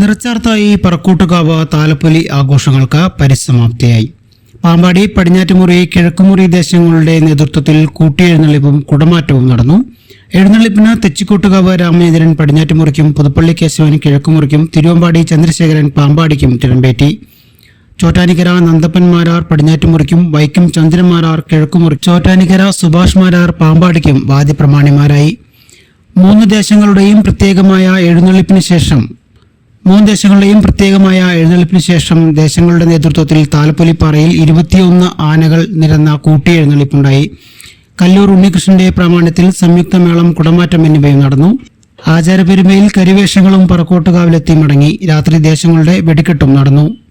നിറച്ചാർത്തായി പറക്കൂട്ടുകാവ് താലപ്പൊലി ആഘോഷങ്ങൾക്ക് പരിസമാപ്തിയായി. പാമ്പാടി, പടിഞ്ഞാറ്റുമുറി, കിഴക്കുമുറി ദേശങ്ങളുടെ നേതൃത്വത്തിൽ കൂട്ടിയെഴുന്നള്ളിപ്പും കുടമാറ്റവും നടന്നു. എഴുന്നള്ളിപ്പിന് തെച്ചിക്കോട്ടുകാവ് രാമചന്ദ്രൻ പടിഞ്ഞാറ്റുമുറിക്കും, പുതുപ്പള്ളി കേശവൻ കിഴക്കുമുറിക്കും, തിരുവമ്പാടി ചന്ദ്രശേഖരൻ പാമ്പാടിക്കും തിടമ്പേറ്റി. ചോറ്റാനിക്കര നന്ദപ്പൻ മാരാർ പടിഞ്ഞാറ്റുമുറിക്കും, വൈക്കം ചന്ദ്രൻ മാരാർ കിഴക്കുമുറി, ചോറ്റാനിക്കര സുഭാഷ് മാരാർ പാമ്പാടിക്കും വാദ്യപ്രമാണിമാരായി. മൂന്ന് ദേശങ്ങളുടെയും പ്രത്യേകമായ എഴുന്നള്ളിപ്പിന് ശേഷം ദേശങ്ങളുടെ നേതൃത്വത്തിൽ താലപ്പൊലിപ്പാറയിൽ 21 ആനകൾ നിരന്ന കൂട്ടിയെഴുന്നള്ളിപ്പുണ്ടായി. കല്ലൂർ ഉണ്ണികൃഷ്ണന്റെ പ്രാമാണ്യത്തിൽ സംയുക്ത മേളം, കുടമാറ്റം എന്നിവയും നടന്നു. ആചാരപെരുമയിൽ കരിവേഷങ്ങളും പറക്കോട്ടുകാവിലെത്തി മടങ്ങി. രാത്രി ദേശങ്ങളുടെ വെടിക്കെട്ടും നടന്നു.